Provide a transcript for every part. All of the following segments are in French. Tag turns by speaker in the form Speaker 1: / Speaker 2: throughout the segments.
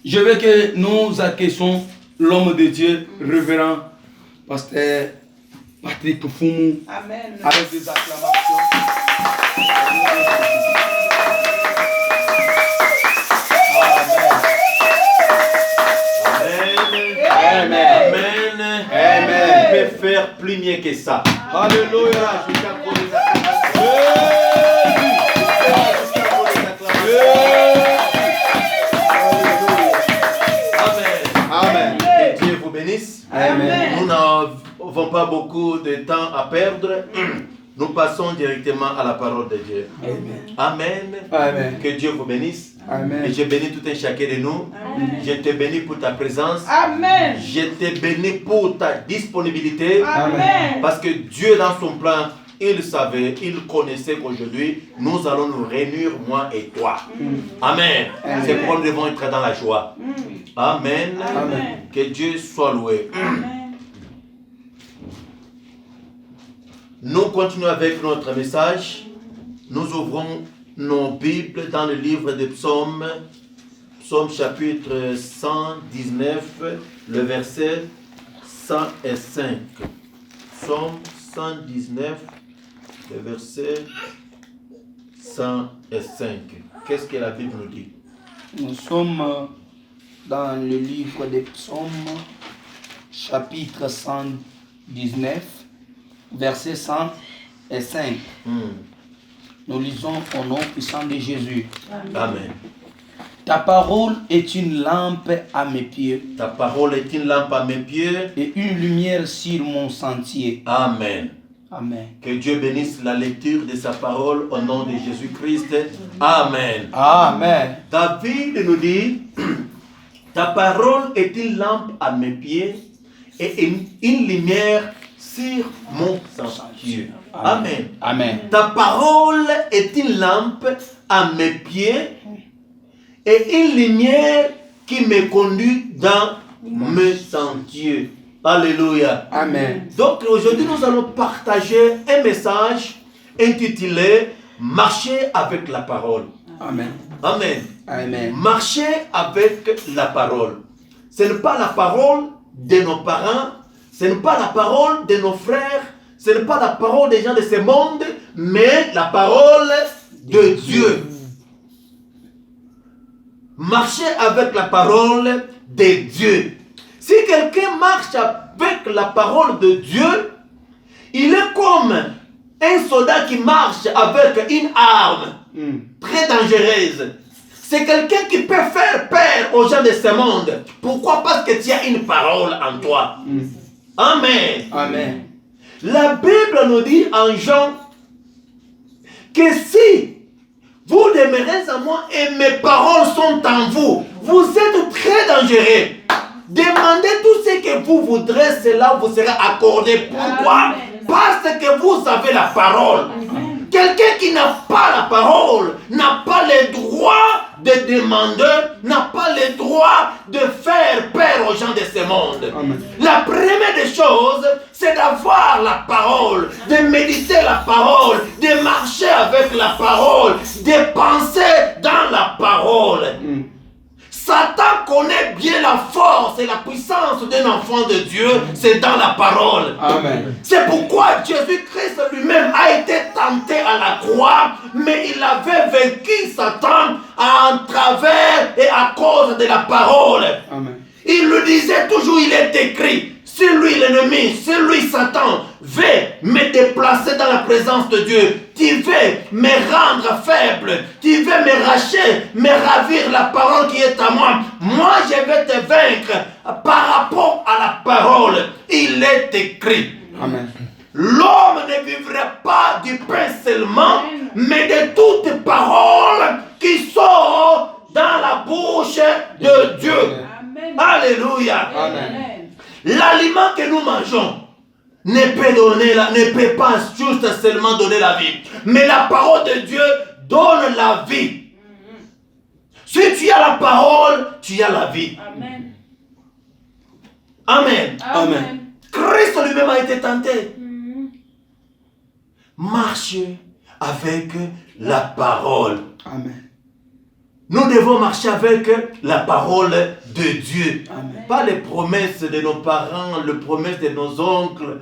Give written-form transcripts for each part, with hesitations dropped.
Speaker 1: Je veux que nous accueillions l'homme de Dieu, révérend pasteur Patrick Fumu,
Speaker 2: Amen.
Speaker 1: avec des acclamations.
Speaker 3: Amen. Amen. Amen. Il peut faire plus mieux que ça. Alléluia. Amen. Que Dieu vous bénisse.
Speaker 1: Amen.
Speaker 3: Nous n'avons pas beaucoup de temps à perdre. Nous passons directement à la parole de Dieu.
Speaker 1: Amen.
Speaker 3: Amen.
Speaker 1: Amen.
Speaker 3: Que Dieu vous bénisse.
Speaker 1: Amen.
Speaker 3: Et je bénis tout un chacun de nous.
Speaker 2: Amen.
Speaker 3: Je te bénis pour ta présence.
Speaker 2: Amen.
Speaker 3: Je te bénis pour ta disponibilité.
Speaker 2: Amen.
Speaker 3: Parce que Dieu, dans son plan, il savait, il connaissait qu'aujourd'hui, nous allons nous réunir, moi et toi. Amen.
Speaker 1: Amen.
Speaker 3: C'est pourquoi nous devons être dans la joie. Amen.
Speaker 2: Amen.
Speaker 3: Que Dieu soit loué.
Speaker 2: Amen.
Speaker 3: Nous continuons avec notre message. Nous ouvrons nos Bibles dans le livre des Psaumes. Psaume chapitre 119, le verset 105. Psaume 119, le verset 105. Qu'est-ce que la Bible nous dit?
Speaker 1: Nous sommes dans le livre des Psaumes, chapitre 119, verset 105. Nous lisons au nom puissant de Jésus.
Speaker 3: Amen.
Speaker 1: Ta parole est une lampe à mes pieds
Speaker 3: Ta parole est une lampe à mes pieds.
Speaker 1: et une lumière sur mon sentier.
Speaker 3: Amen.
Speaker 1: Amen.
Speaker 3: Que Dieu bénisse la lecture de sa parole au nom de Jésus-Christ. Amen.
Speaker 1: Amen.
Speaker 3: David nous dit, ta parole est une lampe à mes pieds et une lumière sur mon sentier. Amen.
Speaker 1: Amen.
Speaker 3: Ta parole est une lampe à mes pieds et une lumière qui me conduit dans mes sentiers. Alléluia.
Speaker 1: Amen.
Speaker 3: Donc aujourd'hui nous allons partager un message intitulé Marcher avec la parole.
Speaker 1: Amen.
Speaker 3: Amen.
Speaker 1: Amen.
Speaker 3: Marcher avec la parole. Ce n'est pas la parole de nos parents, ce n'est pas la parole de nos frères, ce n'est pas la parole des gens de ce monde, mais la parole de Dieu. Marcher avec la parole de Dieu. Si quelqu'un marche avec la parole de Dieu, il est comme un soldat qui marche avec une arme très dangereuse. C'est quelqu'un qui peut faire peur aux gens de ce monde. Pourquoi? Parce que tu as une parole en toi. Amen.
Speaker 1: Amen.
Speaker 3: La Bible nous dit en Jean que si vous demeurez en moi et mes paroles sont en vous, vous êtes très dangereux. Demandez tout ce que vous voudrez, cela vous sera accordé. Pourquoi? Parce que vous avez la parole. Quelqu'un qui n'a pas la parole n'a pas le droit de demander, n'a pas le droit de faire peur aux gens de ce monde.
Speaker 1: Amen.
Speaker 3: La première des choses, c'est d'avoir la parole, de méditer la parole, de marcher avec la parole, de penser dans la parole. Satan connaît bien la force et la puissance d'un enfant de Dieu, c'est dans la parole.
Speaker 1: Amen.
Speaker 3: C'est pourquoi Jésus-Christ lui-même a été tenté à la croix, mais il avait vaincu Satan en travers et à cause de la parole.
Speaker 1: Amen.
Speaker 3: Il lui disait toujours, il est écrit, c'est lui l'ennemi, c'est lui Satan, veut me déplacer dans la présence de Dieu. Tu veux me rendre faible, tu veux me racher, me ravir la parole qui est à moi. Moi, je vais te vaincre par rapport à la parole. Il est écrit.
Speaker 1: Amen.
Speaker 3: L'homme ne vivrait pas du pain seulement, mais de toute parole qui sort dans la bouche de Dieu.
Speaker 2: Amen.
Speaker 3: Alléluia.
Speaker 1: Amen.
Speaker 3: L'aliment que nous mangeons ne peut pas juste seulement donner la vie. Mais la parole de Dieu donne la vie. Si tu as la parole, tu as la vie.
Speaker 2: Amen.
Speaker 3: Amen.
Speaker 2: Amen.
Speaker 3: Christ lui-même a été tenté. Marche avec la parole.
Speaker 1: Amen.
Speaker 3: Nous devons marcher avec la parole de Dieu.
Speaker 1: Amen.
Speaker 3: Pas les promesses de nos parents, les promesses de nos oncles,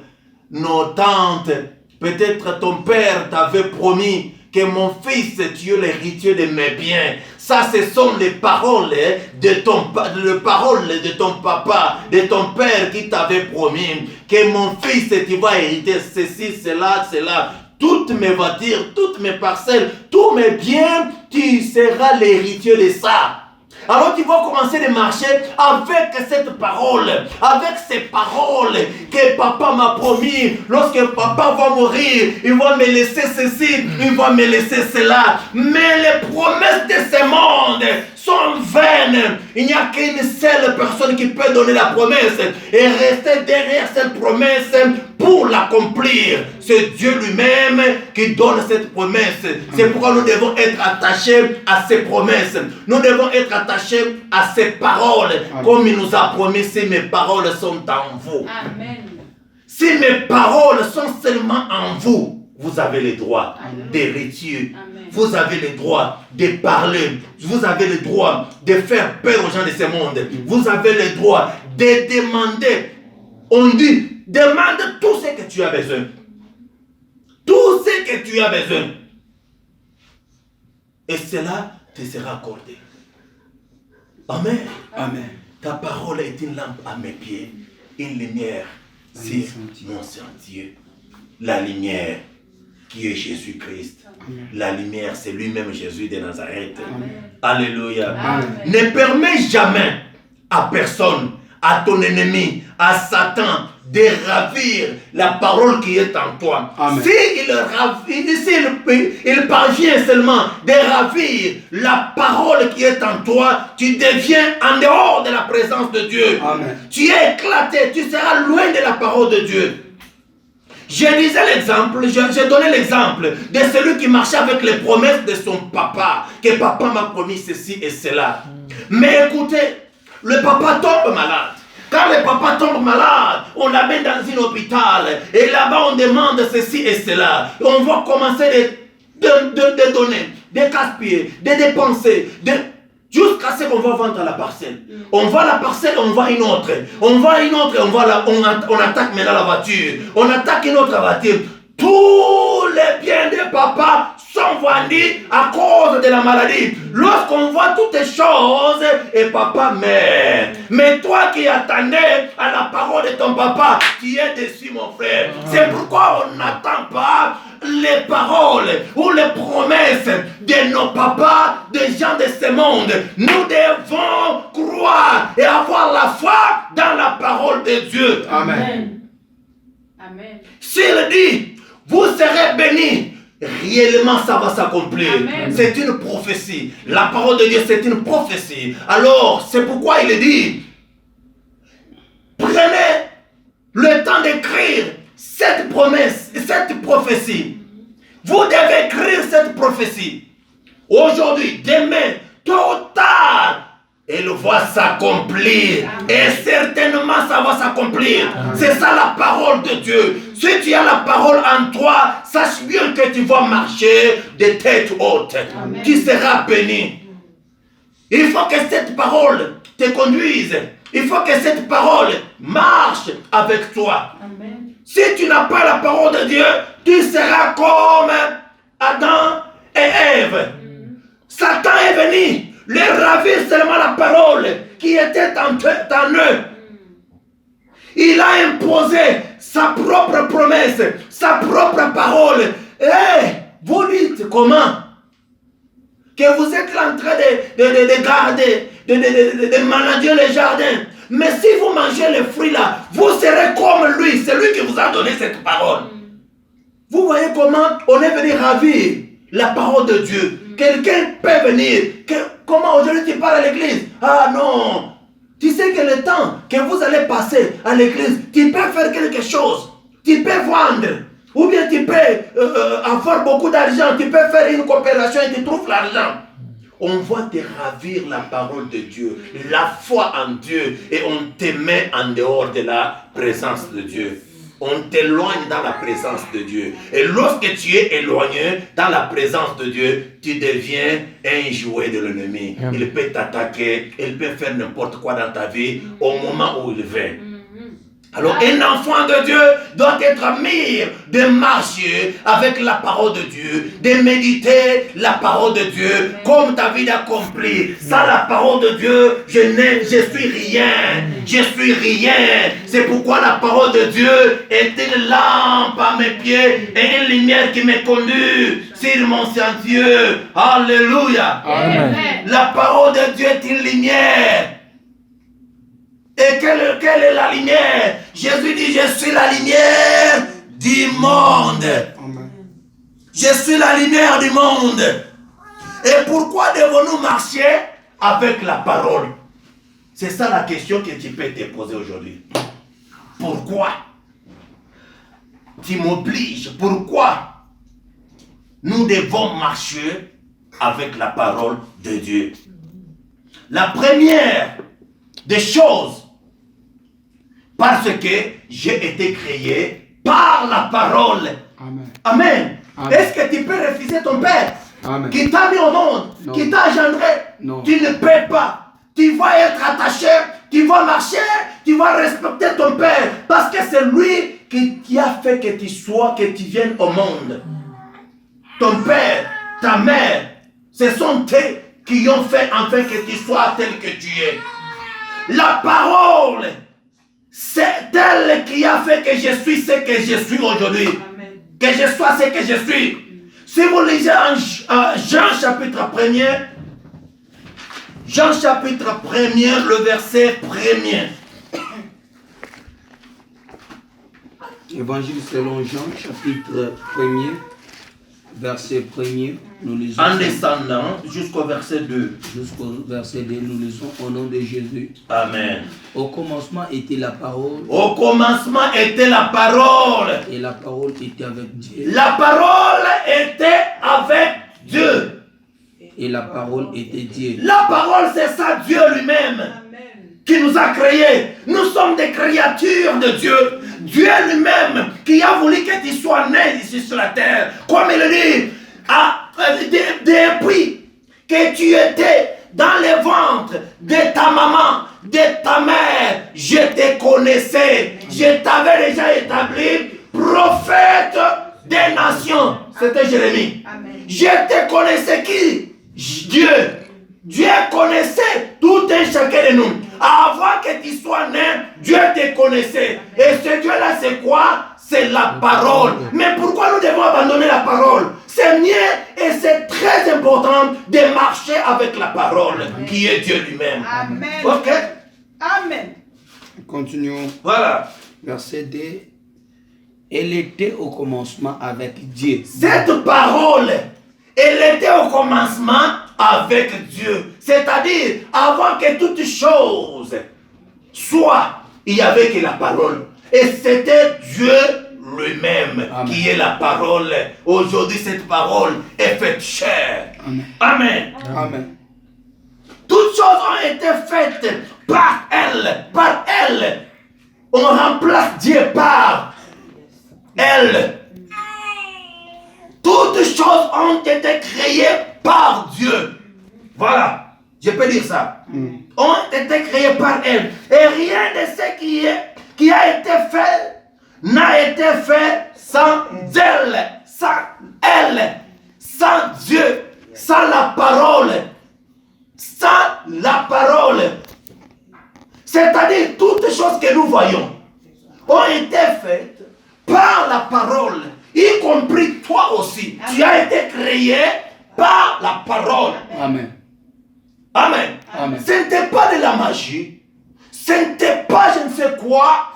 Speaker 3: nos tantes. Peut-être ton père t'avait promis que mon fils, tu es l'héritier de mes biens. Ça, ce sont les paroles de ton papa, de ton père qui t'avait promis que mon fils, tu vas hériter ceci, cela, cela. Toutes mes voitures, toutes mes parcelles, tous mes biens, tu seras l'héritier de ça. Alors tu vas commencer de marcher avec cette parole, avec ces paroles que papa m'a promis. Lorsque papa va mourir, il va me laisser ceci, il va me laisser cela. Mais les promesses de ce monde sont vaines. Il n'y a qu'une seule personne qui peut donner la promesse et rester derrière cette promesse pour l'accomplir. C'est Dieu lui-même qui donne cette promesse. C'est pourquoi nous devons être attachés à ces promesses. Nous devons être attachés à ces paroles. Amen. Comme il nous a promis, si mes paroles sont en vous. Amen. Si mes paroles sont seulement en vous, vous avez le droit d'héritier. Vous avez le droit de parler. Vous avez le droit de faire peur aux gens de ce monde. Vous avez le droit de demander. On dit, demande tout ce que tu as besoin. Tout ce que tu as besoin. Et cela te sera accordé. Amen. Amen. Ta parole est une lampe à mes pieds, une lumière sur mon sentier. La lumière qui est Jésus-Christ. La lumière, c'est lui-même Jésus de Nazareth. Amen. Alléluia. Amen. Ne permets jamais à personne, à ton ennemi, à Satan, de ravir la parole qui est en toi. S'il parvient seulement de ravir la parole qui est en toi, tu deviens en dehors de la présence de Dieu. Amen. Tu es éclaté, tu seras loin de la parole de Dieu. Je disais l'exemple, j'ai donné l'exemple de celui qui marchait avec les promesses de son papa, que papa m'a promis ceci et cela. Mais écoutez, le papa tombe malade. Quand le papa tombe malade, on l'amène dans un hôpital et là-bas on demande ceci et cela. On va commencer de donner, de gaspiller, de dépenser, jusqu'à ce qu'on va vendre la parcelle. On vend la parcelle, on vend une autre. On vend une autre, on attaque maintenant la voiture. On attaque une autre voiture. Tous les biens de papa sont vendus à cause de la maladie. Lorsqu'on voit toutes les choses, et papa meurt. Mais toi qui attendais à la parole de ton papa, tu es déçu, mon frère. C'est pourquoi on n'attend pas les paroles ou les promesses de nos papas, des gens de ce monde. Nous devons croire et avoir la foi dans la parole de Dieu. Amen. Amen. S'il dit, vous serez bénis, réellement ça va s'accomplir. C'est une prophétie. La parole de Dieu, c'est une prophétie. Alors, c'est pourquoi il dit, prenez le temps d'écrire cette promesse, cette prophétie. Vous devez écrire cette prophétie. Aujourd'hui, demain, tôt ou tard, elle va s'accomplir. Et certainement, ça va s'accomplir. C'est ça la parole de Dieu. Si tu as la parole en toi, sache bien que tu vas marcher de tête haute. Amen. Tu seras béni. Il faut que cette parole te conduise. Il faut que cette parole marche avec toi. Amen. Si tu n'as pas la parole de Dieu, tu seras comme Adam et Ève. Satan est venu leur ravir seulement la parole qui était en eux. Il a imposé sa propre promesse, sa propre parole. Et vous dites comment? Que vous êtes là en train de garder, de manager les jardins. Mais si vous mangez les fruits là, vous serez comme lui. C'est lui qui vous a donné cette parole. Vous voyez comment on est venu ravir la parole de Dieu. Quelqu'un peut venir. Comment aujourd'hui tu parles à l'église? Ah non. Tu sais que le temps que vous allez passer à l'église, tu peux faire quelque chose. Tu peux vendre. Ou bien tu peux avoir beaucoup d'argent. Tu peux faire une coopération et tu trouves l'argent. On va te ravir la parole de Dieu, la foi en Dieu, et on te met en dehors de la présence de Dieu. on t'éloigne dans la présence de Dieu. Et lorsque tu es éloigné dans la présence de Dieu, tu deviens un jouet de l'ennemi. Il peut t'attaquer, il peut faire n'importe quoi dans ta vie au moment où il veut. Alors, un enfant de Dieu doit être mis de marcher avec la parole de Dieu, de méditer la parole de Dieu, comme David a compris. Sans la parole de Dieu, je suis rien. Je suis rien. C'est pourquoi la parole de Dieu est une lampe à mes pieds et une lumière qui me conduit sur mon sentier. Alléluia. Amen. La parole de Dieu est une lumière. Et quelle est la lumière? Jésus dit, je suis la lumière du monde. Amen. Je suis la lumière du monde. Et pourquoi devons-nous marcher avec la parole? C'est ça la question que tu peux te poser aujourd'hui. Pourquoi tu m'obliges? Pourquoi nous devons marcher avec la parole de Dieu? La première des choses, parce que j'ai été créé par la parole. Amen. Amen. Amen. Est-ce que tu peux refuser ton père? Amen. Qui t'a mis au monde, non. Qui t'a engendré? Non. Tu ne peux pas. Tu vas être attaché, tu vas marcher, tu vas respecter ton père, parce que c'est lui qui a fait que tu sois, que tu viennes au monde. Ton père, ta mère, ce sont eux qui ont fait enfin que tu sois tel que tu es. La parole, c'est elle qui a fait que je suis ce que je suis aujourd'hui. Que je sois ce que je suis. Si vous lisez en Jean chapitre 1er, Jean chapitre 1er, le verset 1er.
Speaker 1: Évangile selon Jean chapitre 1er, verset 1er. Nous lisons
Speaker 3: en descendant jusqu'au verset 2.
Speaker 1: Jusqu'au verset 2, nous lisons au nom de Jésus.
Speaker 3: Amen.
Speaker 1: Au commencement était la parole.
Speaker 3: Au commencement était la parole.
Speaker 1: Et la parole était avec Dieu.
Speaker 3: La parole était avec Dieu.
Speaker 1: Et la parole était Dieu.
Speaker 3: La parole, c'est ça, Dieu lui-même. Qui nous a créés. Nous sommes des créatures de Dieu. Dieu lui-même qui a voulu que tu sois né ici sur la terre. Comme il dit, depuis que tu étais dans le ventre de ta maman, de ta mère, je te connaissais. Je t'avais déjà établi prophète des nations. C'était Jérémie. Amen. Je te connaissais qui? Dieu. Dieu connaissait tout un chacun de nous. Avant que tu sois né, Dieu te connaissait. Et ce Dieu-là, c'est quoi? C'est la parole. Mais pourquoi nous devons abandonner la parole? C'est mieux et c'est très important de marcher avec la parole, Amen. Qui est Dieu lui-même.
Speaker 2: Amen.
Speaker 3: Ok?
Speaker 2: Amen.
Speaker 1: Continuons.
Speaker 3: Voilà.
Speaker 1: Verset 2. Elle était au commencement avec Dieu.
Speaker 3: Cette parole, elle était au commencement avec Dieu. C'est-à-dire, avant que toute chose soit, il y avait que la parole. Et c'était Dieu lui-même qui est la parole. Aujourd'hui, cette parole est faite chair. Amen. Amen.
Speaker 1: Amen.
Speaker 3: Toutes choses ont été faites par elle. Par elle. On remplace Dieu par elle. Toutes choses ont été créées par Dieu. Voilà. Je peux dire ça. Ont été créées par elle. Et rien de ce qui a été fait n'a été fait sans elle, sans Dieu, sans la parole. Sans la parole. C'est-à-dire toutes choses que nous voyons ont été faites par la parole, y compris toi aussi. Amen. Tu as été créé par la parole.
Speaker 1: Amen.
Speaker 3: Amen.
Speaker 1: Amen.
Speaker 3: Ce n'était pas de la magie, ce n'était pas je ne sais quoi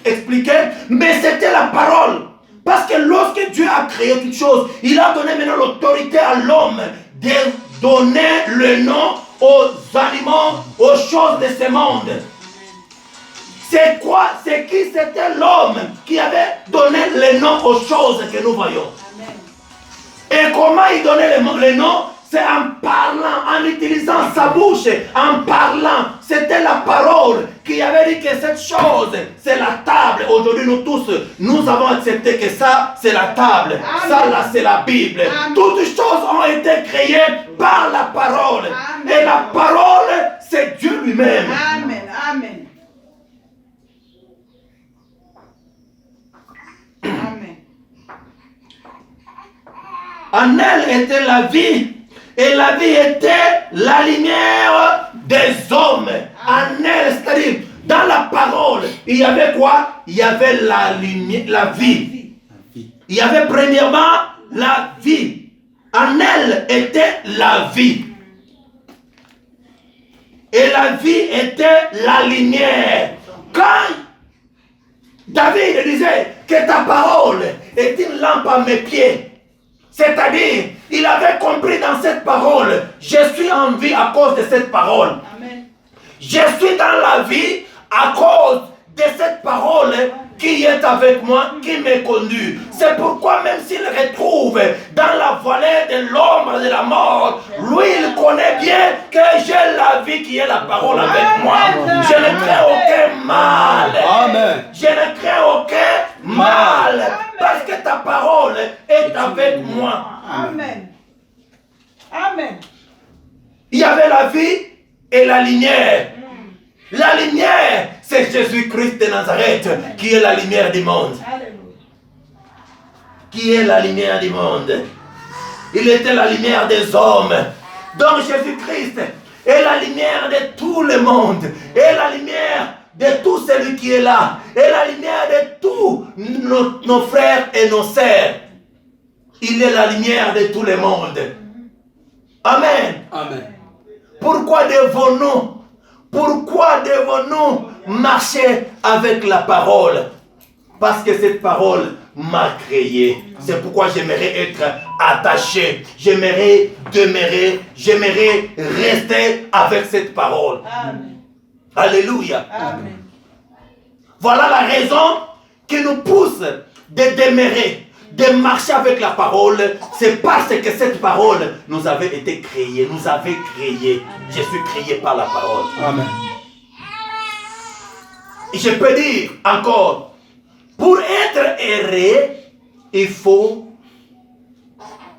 Speaker 3: expliquer, mais c'était la parole. Parce que lorsque Dieu a créé toute chose, il a donné maintenant l'autorité à l'homme de donner le nom aux aliments, aux choses de ce monde. C'est quoi? C'est qui? C'était l'homme qui avait donné le nom aux choses que nous voyons. Amen. Et comment il donnait le nom? c'est en parlant, en utilisant sa bouche, en parlant. C'était la parole qui avait dit que cette chose, c'est la table. Aujourd'hui, nous tous, nous avons accepté que ça, c'est la table. Amen. Ça, là, c'est la Bible. Amen. Toutes choses ont été créées par la parole. Amen. Et la parole, c'est Dieu lui-même.
Speaker 2: Amen. Amen. Amen.
Speaker 3: En elle était la vie. Et la vie était la lumière des hommes. En elle, c'est-à-dire, dans la parole, il y avait quoi? Il y avait la lumière, la vie. Il y avait premièrement la vie. En elle était la vie. Et la vie était la lumière. Quand David disait que ta parole est une lampe à mes pieds, c'est-à-dire, il avait compris dans cette parole, je suis en vie à cause de cette parole. Amen. Je suis dans la vie à cause de cette parole qui est avec moi, qui me conduit. C'est pourquoi même s'il retrouve dans la vallée de l'ombre de la mort, lui il connaît bien que j'ai la vie qui est la parole avec moi. Je ne crains aucun mal. Amen. Je ne crains aucun mal. Parce que ta parole est avec moi.
Speaker 2: Amen. Amen.
Speaker 3: Il y avait la vie et la lumière. La lumière, c'est Jésus-Christ de Nazareth qui est la lumière du monde. Qui est la lumière du monde. Il était la lumière des hommes. Donc Jésus-Christ est la lumière de tout le monde. Et la lumière de tout celui qui est là. Et la lumière de tous nos frères et nos sœurs. Il est la lumière de tout le monde. Amen.
Speaker 1: Amen.
Speaker 3: Pourquoi devons-nous marcher avec la parole? Parce que cette parole m'a créé. C'est pourquoi j'aimerais être attaché. J'aimerais demeurer. J'aimerais rester avec cette parole. Amen. Alléluia. Amen. Voilà la raison qui nous pousse de demeurer, de marcher avec la parole. C'est parce que cette parole nous avait été créée. Nous avait créé. Je suis créé par la parole.
Speaker 1: Amen.
Speaker 3: Je peux dire encore, pour être heureux, il faut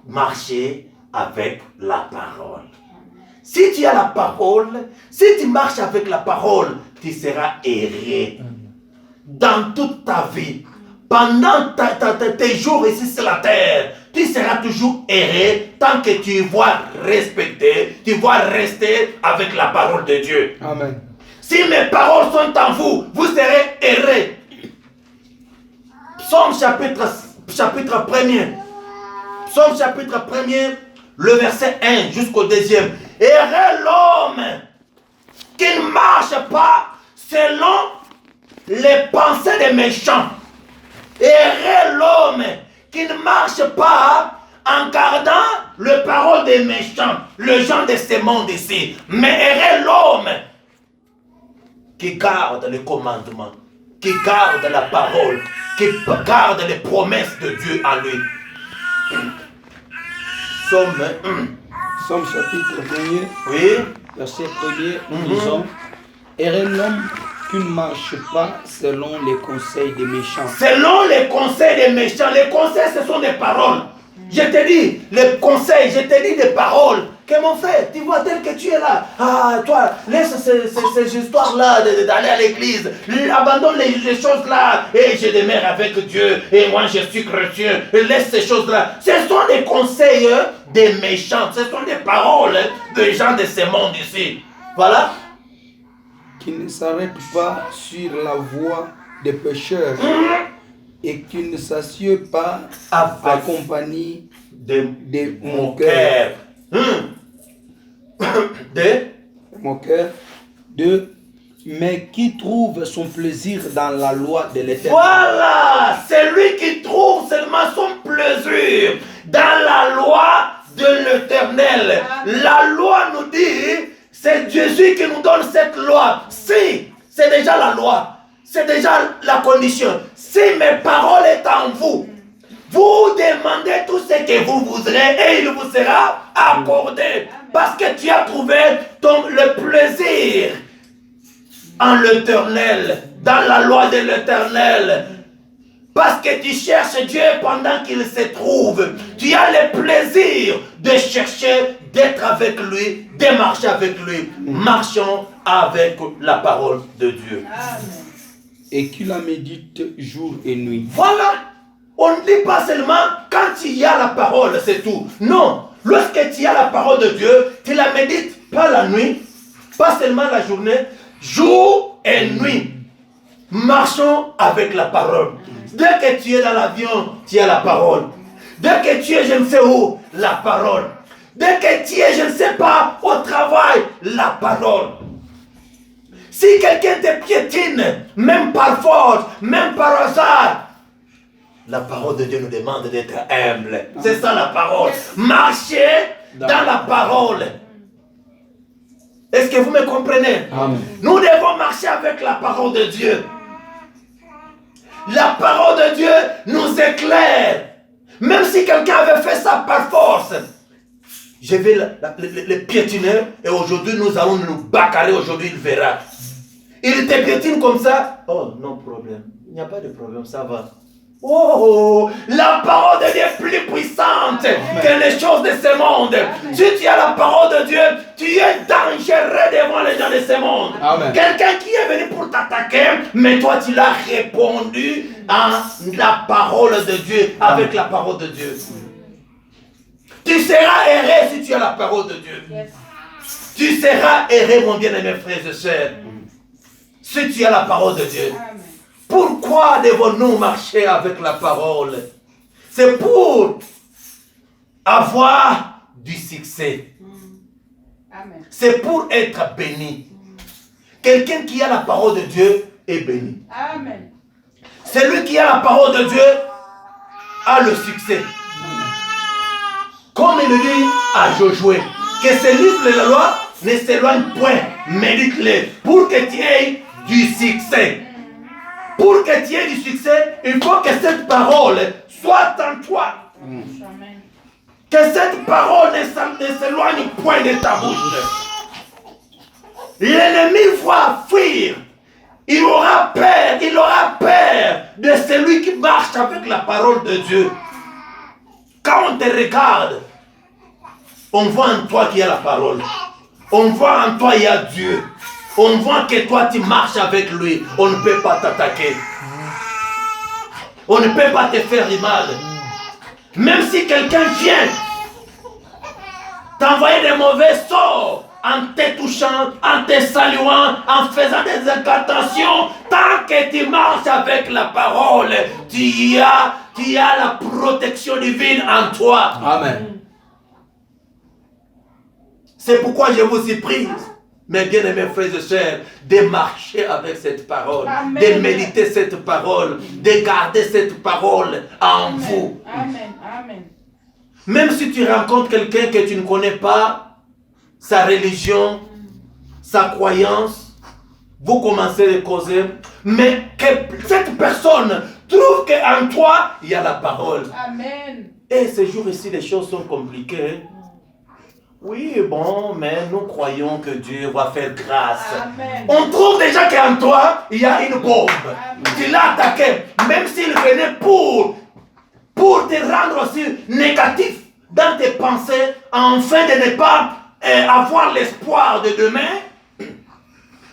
Speaker 3: marcher avec la parole. Si tu as la parole, si tu marches avec la parole, tu seras heureux dans toute ta vie. Pendant tes jours ici sur la terre, tu seras toujours heureux tant que tu vas respecter, tu vas rester avec la parole de Dieu.
Speaker 1: Amen.
Speaker 3: Si mes paroles sont en vous, vous serez heureux. Psaume chapitre 1er. Psaume chapitre 1er, le verset 1 jusqu'au 2e. Heureux l'homme qui ne marche pas selon les pensées des méchants. Heureux l'homme qui ne marche pas en gardant les paroles des méchants, le genre de ce monde ici. Mais heureux l'homme qui garde les commandements, qui garde la parole, qui garde les promesses de Dieu en lui.
Speaker 1: Somme chapitre 1er,
Speaker 3: oui.
Speaker 1: verset 1er, nous disons, heureux l'homme qui ne marche pas selon les conseils des méchants.
Speaker 3: Selon les conseils des méchants. Les conseils, ce sont des paroles. Je te dis, les conseils, je te dis des paroles. Que mon frère, tu vois tel que tu es là. Ah, toi, laisse ces histoires-là d'aller à l'église. Abandonne les choses-là. Et je demeure avec Dieu. Et moi, je suis chrétien. Laisse ces choses-là. Ce sont des conseils des méchants. Ce sont des paroles des gens de ce monde ici. Voilà.
Speaker 1: Qui ne s'arrête pas sur la voie des pécheurs et qui ne s'assied pas accompagné
Speaker 3: de
Speaker 1: mon cœur. Mon cœur. Mais qui trouve son plaisir dans la loi de l'Éternel.
Speaker 3: Voilà, c'est lui qui trouve seulement son plaisir dans la loi de l'Éternel. La loi nous dit, c'est Jésus qui nous donne cette loi. Si, c'est déjà la loi. C'est déjà la condition. Si mes paroles sont en vous, Vous demandez tout ce que vous voudrez et il vous sera accordé. Parce que tu as trouvé le plaisir en l'Éternel, dans la loi de l'Éternel. Parce que tu cherches Dieu pendant qu'il se trouve. Tu as le plaisir de chercher, d'être avec lui, de marcher avec lui. Marchons avec la parole de Dieu.
Speaker 2: Amen.
Speaker 1: Et qui la médite jour et nuit.
Speaker 3: Voilà. On ne dit pas seulement quand il y a la parole, c'est tout. Non. Lorsque tu as la parole de Dieu, tu la médites pas la nuit, pas seulement la journée, jour et nuit. Marchons avec la parole. Dès que tu es dans l'avion, tu as la parole. Dès que tu es je ne sais où, la parole. Dès que tu es je ne sais pas, au travail, la parole. Si quelqu'un te piétine, même par force, même par hasard, la parole de Dieu nous demande d'être humble. C'est ça la parole. Marcher dans la parole. Est-ce que vous me comprenez?
Speaker 1: Amen.
Speaker 3: Nous devons marcher avec la parole de Dieu. La parole de Dieu nous éclaire. Même si quelqu'un avait fait ça par force. Je vais le piétiner et aujourd'hui nous allons nous bacarrer. Aujourd'hui il verra. Il te piétine comme ça. Oh, non problème. Il n'y a pas de problème, ça va. Oh, la parole de Dieu est plus puissante que les choses de ce monde. Si tu as la parole de Dieu, tu es dangereux devant les gens de ce monde. Quelqu'un qui est venu pour t'attaquer, mais toi tu l'as répondu à la parole de Dieu, avec la parole de Dieu. Tu seras erré si tu as la parole de Dieu. Tu seras erré, mon bien-aimé frères et sœurs, si tu as la parole de Dieu. Pourquoi devons-nous marcher avec la parole? C'est pour avoir du succès. C'est pour être béni. Quelqu'un qui a la parole de Dieu est béni.
Speaker 2: Amen.
Speaker 3: Celui qui a la parole de Dieu a le succès. Comme il dit à Josué, que ce livre de la loi ne s'éloigne point, médite-le pour que tu aies du succès. Pour que tu aies du succès, il faut que cette parole soit en toi. Que cette parole ne s'éloigne point de ta bouche. L'ennemi va fuir. Il aura peur de celui qui marche avec la parole de Dieu. Quand on te regarde, on voit en toi qu'il y a la parole. On voit en toi qu'il y a Dieu. On voit que toi tu marches avec lui. On ne peut pas t'attaquer. On ne peut pas te faire du mal. Même si quelqu'un vient t'envoyer des mauvais sorts en te touchant, en te saluant, en faisant des incantations, tant que tu marches avec la parole, tu as la protection divine en toi.
Speaker 1: Amen.
Speaker 3: C'est pourquoi je vous y prie, mes bien-aimés frères et sœurs, de marcher avec cette parole,
Speaker 2: Amen.
Speaker 3: de méditer cette parole, de garder cette parole en
Speaker 2: Amen.
Speaker 3: vous.
Speaker 2: Amen. Amen.
Speaker 3: Même si tu rencontres quelqu'un que tu ne connais pas, sa religion, sa croyance, vous commencez à causer, mais que cette personne trouve qu'en toi, il y a la parole.
Speaker 2: Amen.
Speaker 3: Et ces jours-ci, les choses sont compliquées. Oui, bon, mais nous croyons que Dieu va faire grâce.
Speaker 2: Amen.
Speaker 3: On trouve déjà qu'en toi, il y a une bombe. Tu l'as attaqué, même s'il venait pour te rendre aussi négatif dans tes pensées, afin de ne pas avoir l'espoir de demain,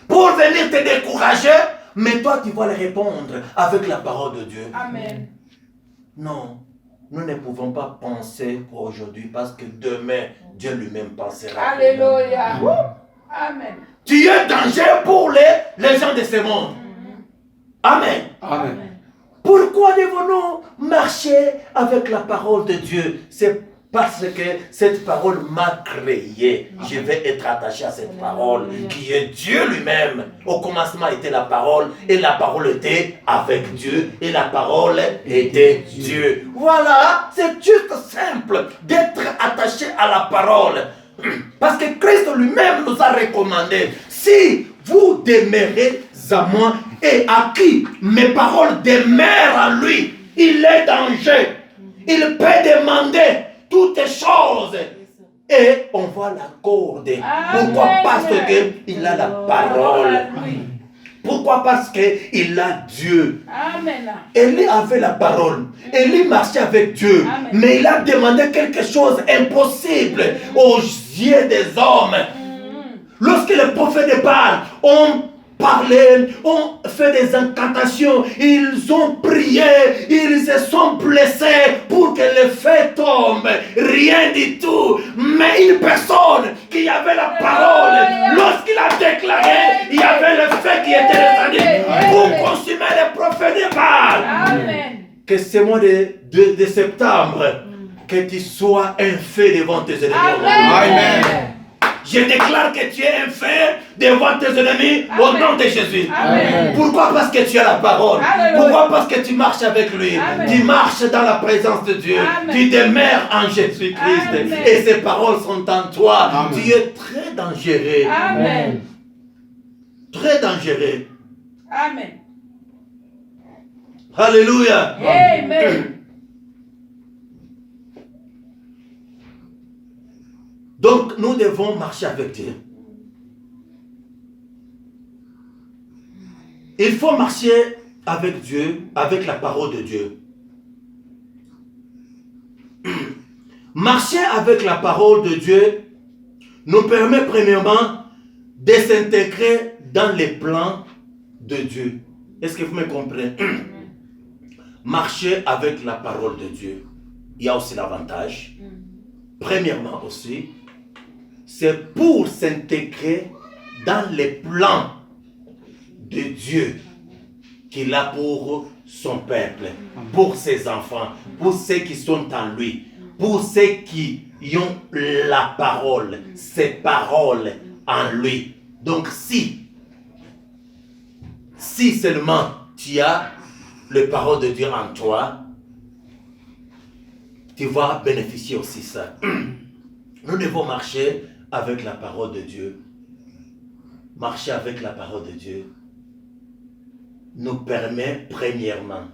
Speaker 3: pour venir te décourager, mais toi tu vas le répondre avec la parole de Dieu.
Speaker 2: Amen.
Speaker 3: Non, nous ne pouvons pas penser pour aujourd'hui parce que demain, Dieu lui-même pensera.
Speaker 2: Alléluia. Amen.
Speaker 3: Tu es danger pour les gens de ce monde. Amen.
Speaker 1: Amen.
Speaker 3: Pourquoi devons-nous marcher avec la parole de Dieu? C'est parce que cette parole m'a créé. Je vais être attaché à cette parole qui est Dieu lui-même. Au commencement était la parole et la parole était avec Dieu et la parole était Dieu. Voilà, c'est juste simple d'être attaché à la parole. Parce que Christ lui-même nous a recommandé, si vous demeurez à moi et à qui mes paroles demeurent en lui, il est danger. Il peut demander toutes choses. Et on va l'accorder. Pourquoi? Parce qu'il a la parole. Pourquoi? Parce qu'il a Dieu.
Speaker 2: Amen.
Speaker 3: Élie avait la parole. Élie marchait avec Dieu.
Speaker 2: Amen.
Speaker 3: Mais il a demandé quelque chose d'impossible aux yeux des hommes. Lorsque les prophètes de Baal ont parlé, ont fait des incantations, ils ont prié, ils se sont blessés pour que le feu tombe. Rien du tout. Mais une personne qui avait la parole, lorsqu'il a déclaré, il y avait le feu qui était descendu pour consumer les prophètes de Baal.
Speaker 2: Amen.
Speaker 3: Que ce mois de septembre, que tu sois un feu devant tes ennemis.
Speaker 2: Amen.
Speaker 3: Je déclare que tu es un feu devant tes ennemis au nom de Jésus.
Speaker 2: Amen.
Speaker 3: Pourquoi? Parce que tu as la parole.
Speaker 2: Alléluia.
Speaker 3: Pourquoi? Parce que tu marches avec lui.
Speaker 2: Amen.
Speaker 3: Tu marches dans la présence de Dieu.
Speaker 2: Amen.
Speaker 3: Tu demeures en Jésus-Christ.
Speaker 2: Amen.
Speaker 3: Et ses paroles sont en toi.
Speaker 1: Amen.
Speaker 3: Tu es très dangereux.
Speaker 2: Amen.
Speaker 3: Très dangereux.
Speaker 2: Amen.
Speaker 3: Alléluia.
Speaker 2: Amen.
Speaker 3: Donc, nous devons marcher avec Dieu. Il faut marcher avec Dieu, avec la parole de Dieu. Marcher avec la parole de Dieu nous permet premièrement de s'intégrer dans les plans de Dieu. Est-ce que vous me comprenez? Marcher avec la parole de Dieu, il y a aussi l'avantage. Premièrement aussi, c'est pour s'intégrer dans les plans de Dieu qu'il a pour son peuple, pour ses enfants, pour ceux qui sont en lui, pour ceux qui ont la parole, ses paroles en lui. Donc si seulement tu as les paroles de Dieu en toi, tu vas bénéficier aussi ça. Nous devons marcher avec la parole de Dieu. Marcher avec la parole de Dieu nous permet premièrement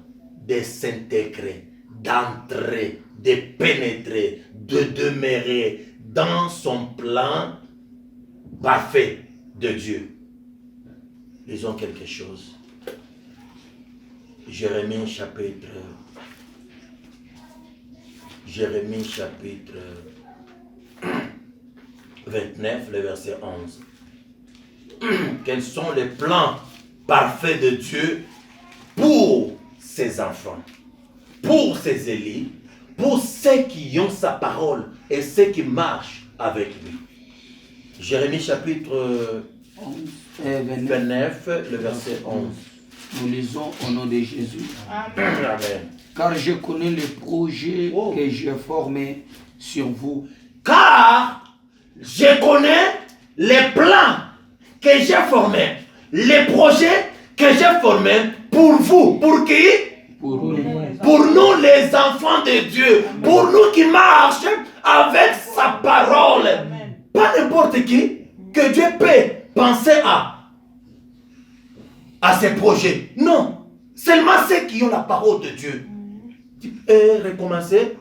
Speaker 3: de s'intégrer, d'entrer, de pénétrer, de demeurer dans son plan parfait de Dieu. Lisons quelque chose. Jérémie chapitre 29, le verset 11. Quels sont les plans parfaits de Dieu pour ses enfants, pour ses élus, pour ceux qui ont sa parole et ceux qui marchent avec lui. Jérémie chapitre 29, le verset 11.
Speaker 1: Nous lisons au nom de Jésus.
Speaker 3: Amen.
Speaker 1: Car je connais les projets que j'ai formés sur vous.
Speaker 3: Car je connais les plans que j'ai formés, les projets que j'ai formés pour vous. Pour qui?
Speaker 1: Pour nous.
Speaker 3: Pour nous les enfants de Dieu. Pour nous qui marchent avec sa parole. Pas n'importe qui que Dieu peut penser à ses projets. Non. Seulement ceux qui ont la parole de Dieu. Tu peux recommencer?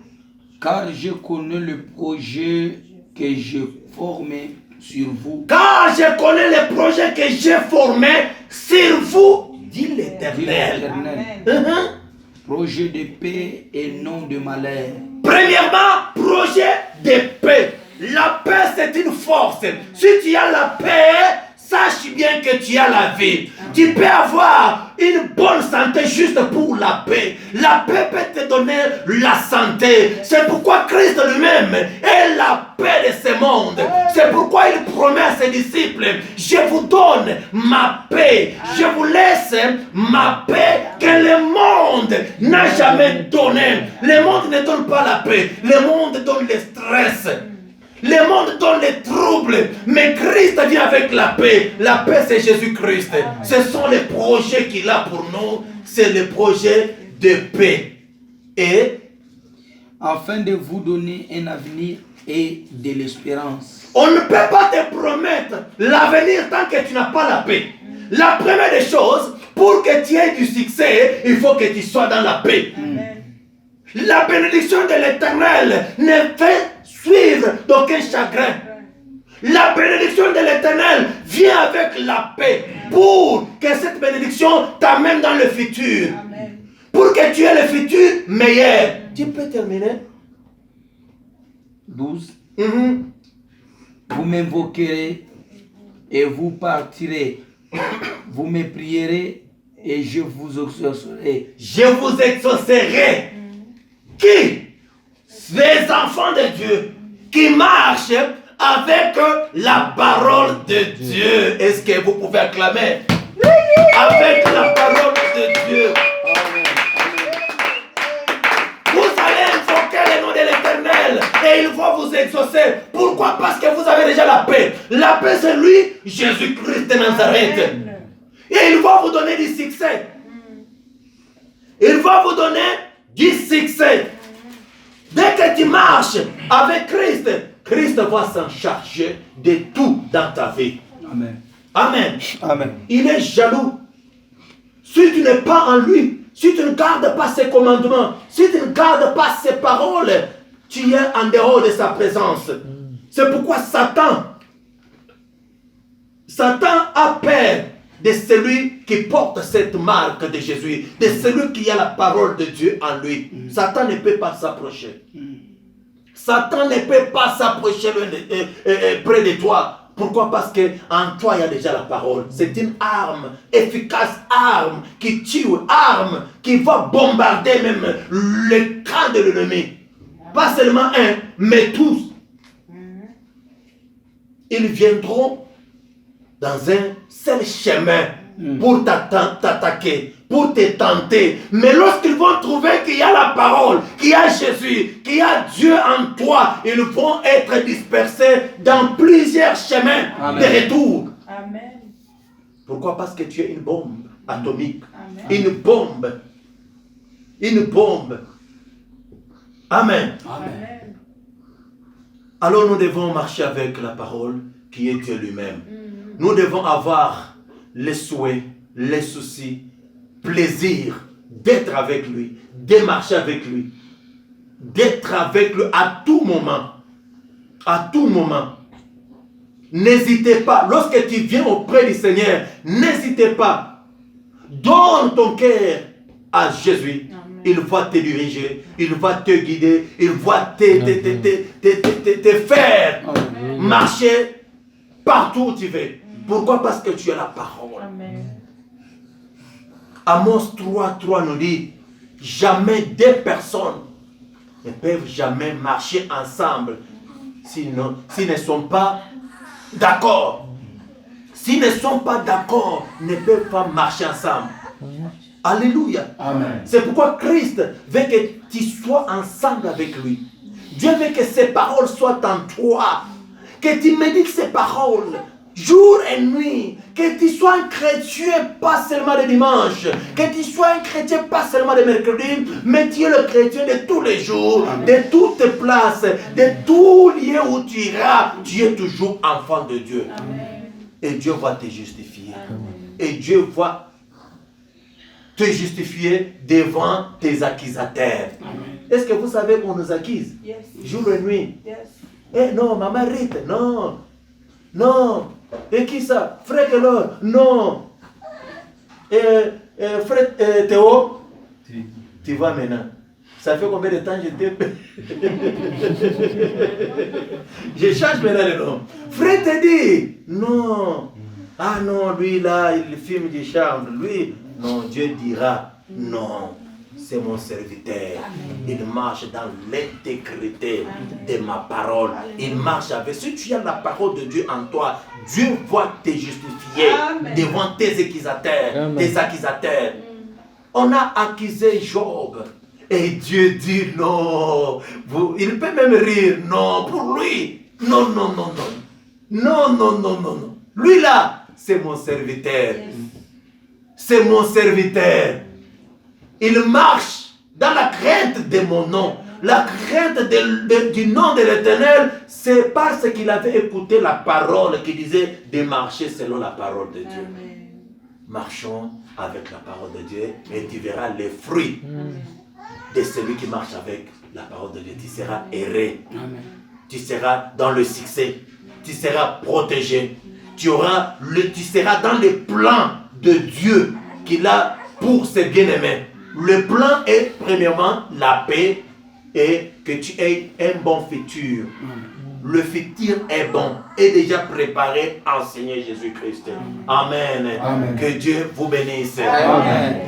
Speaker 1: Car je connais le projet que j'ai formé sur vous.
Speaker 3: Car je connais les projets que j'ai formés sur vous, dit l'Éternel.
Speaker 1: Projet de paix et non de malheur.
Speaker 3: Premièrement, projet de paix. La paix, c'est une force. Si tu as la paix, sache bien que tu as la vie. Tu peux avoir une bonne santé juste pour la paix. La paix peut te donner la santé. C'est pourquoi Christ lui-même est la paix de ce monde. C'est pourquoi il promet à ses disciples, je vous donne ma paix. Je vous laisse ma paix que le monde n'a jamais donnée. Le monde ne donne pas la paix. Le monde donne le stress. Le monde donne les troubles, mais Christ vient avec la paix. La paix, c'est Jésus-Christ. Ce sont les projets qu'il a pour nous. C'est les projets de paix. Et
Speaker 1: afin de vous donner un avenir et de l'espérance.
Speaker 3: on ne peut pas te promettre l'avenir tant que tu n'as pas la paix. La première des choses, pour que tu aies du succès, il faut que tu sois dans la paix.
Speaker 2: Amen.
Speaker 3: La bénédiction de l'Éternel ne fait suivre d'aucun chagrin. La bénédiction de l'Éternel vient avec la paix pour que cette bénédiction t'amène dans le futur.
Speaker 2: Amen.
Speaker 3: Pour que tu aies le futur meilleur. Tu peux terminer?
Speaker 1: 12.
Speaker 3: Mhm.
Speaker 1: Vous m'invoquerez et vous partirez. Vous me prierez et je vous exaucerai.
Speaker 3: Je vous exaucerai. Qui? Les enfants de Dieu qui marchent avec la parole de Dieu. Est-ce que vous pouvez acclamer? Avec la parole de Dieu. Vous allez invoquer le nom de l'Éternel et il va vous exaucer. Pourquoi? Parce que vous avez déjà la paix. La paix, c'est lui, Jésus-Christ de Nazareth.
Speaker 2: Amen.
Speaker 3: Et il va vous donner du succès. Il va vous donner du succès. Dès que tu marches avec Christ, Christ va s'en charger de tout dans ta vie.
Speaker 1: Amen.
Speaker 3: Amen.
Speaker 1: Amen.
Speaker 3: Il est jaloux. Si tu n'es pas en lui, si tu ne gardes pas ses commandements, si tu ne gardes pas ses paroles, tu es en dehors de sa présence. C'est pourquoi Satan a peur de celui qui porte cette marque de Jésus, de celui qui a la parole de Dieu en lui. Satan ne peut pas s'approcher. Satan ne peut pas s'approcher près de toi. Pourquoi? Parce qu'en toi, il y a déjà la parole. C'est une arme, efficace arme, qui tue, arme, qui va bombarder même le camp de l'ennemi. Pas seulement un, mais tous. Ils viendront dans un seul chemin pour t'attaquer, pour te tenter. Mais lorsqu'ils vont trouver qu'il y a la parole, qu'il y a Jésus, qu'il y a Dieu en toi, ils vont être dispersés dans plusieurs chemins de retour.
Speaker 2: Amen.
Speaker 3: Pourquoi? Parce que tu es une bombe atomique.
Speaker 2: Amen.
Speaker 3: Une bombe. Une bombe. Amen.
Speaker 2: Amen.
Speaker 3: Alors nous devons marcher avec la parole qui est Dieu lui-même. Nous devons avoir les souhaits, les soucis, plaisir d'être avec lui, de marcher avec lui, d'être avec lui à tout moment. À tout moment. N'hésitez pas. Lorsque tu viens auprès du Seigneur, n'hésitez pas. Donne ton cœur à Jésus.
Speaker 2: Amen.
Speaker 3: Il va te diriger, il va te guider, il va te faire marcher partout où tu veux. Pourquoi? Parce que tu as la parole.
Speaker 2: Amen.
Speaker 3: Amos 3:3 nous dit, jamais deux personnes ne peuvent jamais marcher ensemble s'ils ne sont pas d'accord. S'ils ne sont pas d'accord, ne peuvent pas marcher ensemble. Alléluia.
Speaker 1: Amen.
Speaker 3: C'est pourquoi Christ veut que tu sois ensemble avec lui. Dieu veut que ses paroles soient en toi. Que tu médites ses paroles jour et nuit. Que tu sois un chrétien pas seulement le dimanche. Que tu sois un chrétien pas seulement le mercredi. Mais tu es le chrétien de tous les jours.
Speaker 1: Amen.
Speaker 3: De toutes places. De tout lieu où tu iras. Tu es toujours enfant de Dieu.
Speaker 2: Amen.
Speaker 3: Et Dieu va te justifier.
Speaker 2: Amen.
Speaker 3: Et Dieu va te justifier devant tes accusateurs. Est-ce que vous savez qu'on nous accuse?
Speaker 2: Yes.
Speaker 3: Jour et nuit.
Speaker 2: Yes.
Speaker 3: Eh non, maman Rite, non. Non. Et qui ça? Frère Kelor, non. Frère Théo, tu vois maintenant. Ça fait combien de temps j'étais? Je change maintenant le nom. Frère Teddy, non. Ah non, lui là, il filme des chambres. Lui, non, Dieu dira, non. C'est mon serviteur. Il marche dans l'intégrité de ma parole. Il marche avec. Si tu as la parole de Dieu en toi, Dieu va te justifier
Speaker 2: Amen.
Speaker 3: devant tes accusateurs. Tes accusateurs. On a accusé Job. Et Dieu dit non. Il peut même rire. Non, pour lui. Non, non, non, non. Non, non, non, non, non. Lui là, c'est mon serviteur.
Speaker 2: Yes.
Speaker 3: C'est mon serviteur. Il marche dans la crainte de mon nom. La crainte du nom de l'Éternel, c'est parce qu'il avait écouté la parole qui disait de marcher selon la parole de Dieu.
Speaker 2: Amen.
Speaker 3: Marchons avec la parole de Dieu et tu verras les fruits. de celui qui marche avec la parole de Dieu. Tu seras erré.
Speaker 1: Amen.
Speaker 3: Tu seras dans le succès. Tu seras protégé. Tu seras dans les plans de Dieu qu'il a pour ses bien-aimés. Le plan est premièrement la paix et que tu aies un bon futur. Le futur est bon, est déjà préparé en Seigneur Jésus-Christ. Amen.
Speaker 1: Amen.
Speaker 3: Que Dieu vous bénisse.
Speaker 1: Amen.